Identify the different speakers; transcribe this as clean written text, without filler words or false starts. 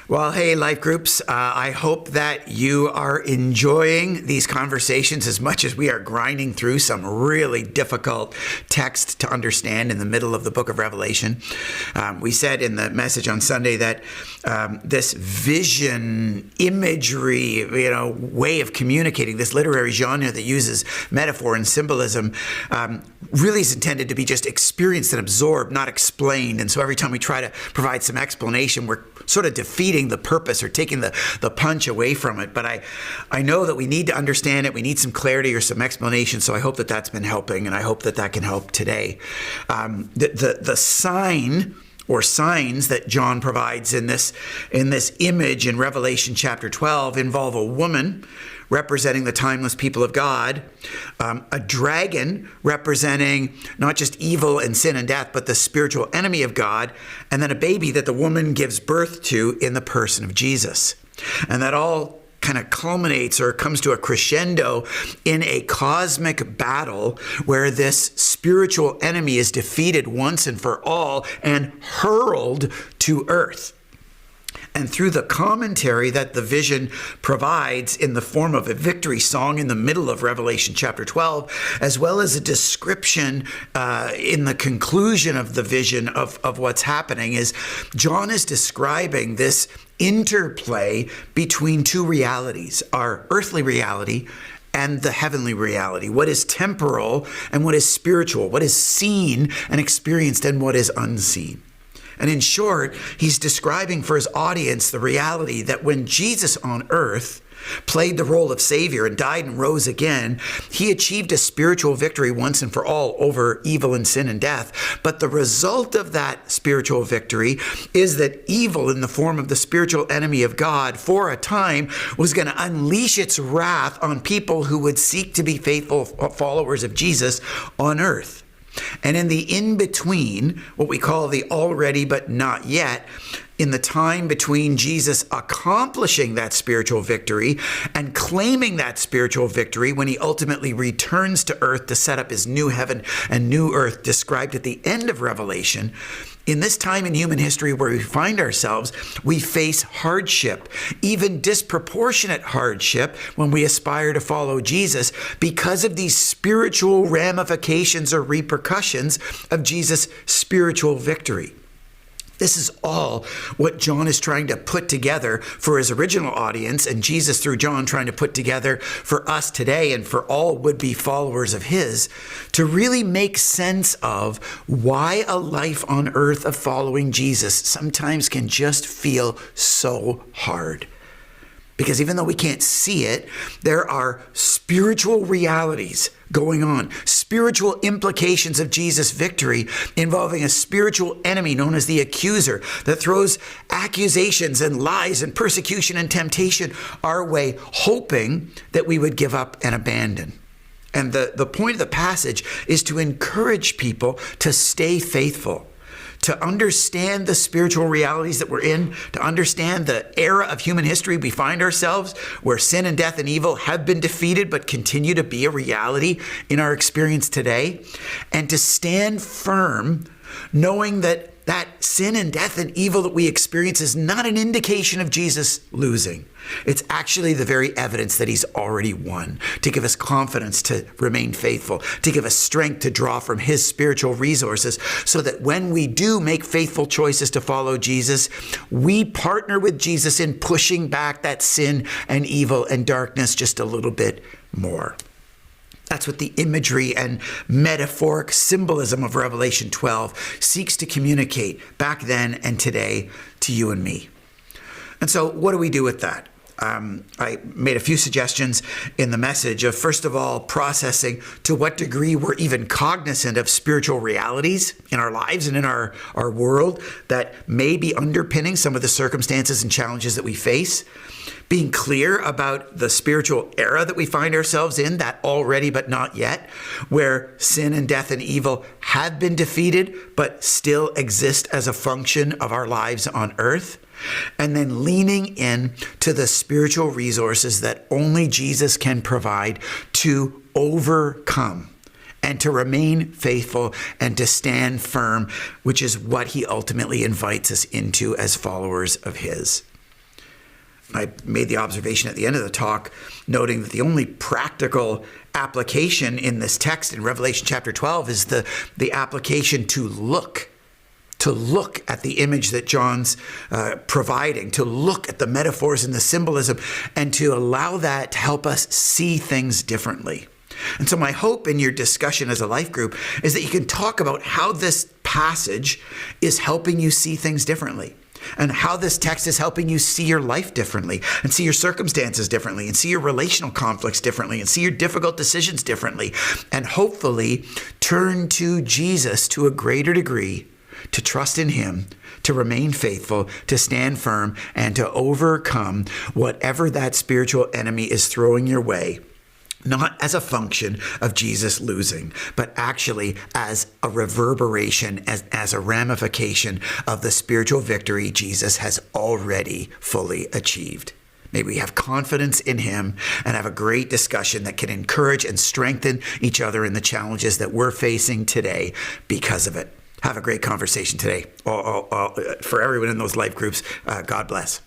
Speaker 1: Well, hey, life groups, I hope that you are enjoying these conversations as much as we are grinding through some really difficult text to understand in the middle of the book of Revelation. We said in the message on Sunday that this vision, imagery, way of communicating, this literary genre that uses metaphor and symbolism, really is intended to be just experienced and absorbed, not explained. And so every time we try to provide some explanation, we're sort of defeating the purpose or taking the punch away from it. But I know that we need to understand it. We need some clarity or some explanation. So I hope that that's been helping, and I hope that that can help today. The sign or signs that John provides in this image in Revelation chapter 12 involve a woman representing the timeless people of God, a dragon representing not just evil and sin and death, but the spiritual enemy of God, and then a baby that the woman gives birth to in the person of Jesus. And that all kind of culminates or comes to a crescendo in a cosmic battle where this spiritual enemy is defeated once and for all and hurled to earth. And through the commentary that the vision provides in the form of a victory song in the middle of Revelation chapter 12, as well as a description in the conclusion of the vision of what's happening, is John is describing this interplay between two realities, our earthly reality and the heavenly reality, what is temporal and what is spiritual, what is seen and experienced and what is unseen. And in short, he's describing for his audience the reality that when Jesus on earth played the role of Savior and died and rose again, he achieved a spiritual victory once and for all over evil and sin and death. But the result of that spiritual victory is that evil in the form of the spiritual enemy of God for a time was going to unleash its wrath on people who would seek to be faithful followers of Jesus on earth. And in the in-between, what we call the already but not yet, in the time between Jesus accomplishing that spiritual victory and claiming that spiritual victory when he ultimately returns to earth to set up his new heaven and new earth described at the end of Revelation, in this time in human history where we find ourselves, we face hardship, even disproportionate hardship when we aspire to follow Jesus because of these spiritual ramifications or repercussions of Jesus' spiritual victory. This is all what John is trying to put together for his original audience, and Jesus through John trying to put together for us today and for all would-be followers of his, to really make sense of why a life on earth of following Jesus sometimes can just feel so hard. Because even though we can't see it, there are spiritual realities going on, spiritual implications of Jesus' victory involving a spiritual enemy known as the accuser that throws accusations and lies and persecution and temptation our way, hoping that we would give up and abandon. And the point of the passage is to encourage people to stay faithful, to understand the spiritual realities that we're in, to understand the era of human history we find ourselves, where sin and death and evil have been defeated but continue to be a reality in our experience today, and to stand firm knowing that sin and death and evil that we experience is not an indication of Jesus losing. It's actually the very evidence that he's already won, to give us confidence to remain faithful, to give us strength to draw from his spiritual resources, so that when we do make faithful choices to follow Jesus, we partner with Jesus in pushing back that sin and evil and darkness just a little bit more. That's what the imagery and metaphoric symbolism of Revelation 12 seeks to communicate back then and today to you and me. And so what do we do with that? I made a few suggestions in the message of, first of all, processing to what degree we're even cognizant of spiritual realities in our lives and in our world that may be underpinning some of the circumstances and challenges that we face. Being clear about the spiritual era that we find ourselves in, that already but not yet, where sin and death and evil have been defeated but still exist as a function of our lives on earth. And then leaning in to the spiritual resources that only Jesus can provide to overcome and to remain faithful and to stand firm, which is what he ultimately invites us into as followers of his. I made the observation at the end of the talk, noting that the only practical application in this text in Revelation chapter 12 is the application to look at the image that John's providing, to look at the metaphors and the symbolism, and to allow that to help us see things differently. And so my hope in your discussion as a life group is that you can talk about how this passage is helping you see things differently, and how this text is helping you see your life differently, and see your circumstances differently, and see your relational conflicts differently, and see your difficult decisions differently, and hopefully turn to Jesus to a greater degree, to trust in him, to remain faithful, to stand firm, and to overcome whatever that spiritual enemy is throwing your way. Not as a function of Jesus losing, but actually as a reverberation, as a ramification of the spiritual victory Jesus has already fully achieved. May we have confidence in him and have a great discussion that can encourage and strengthen each other in the challenges that we're facing today because of it. Have a great conversation today. For everyone in those life groups, God bless.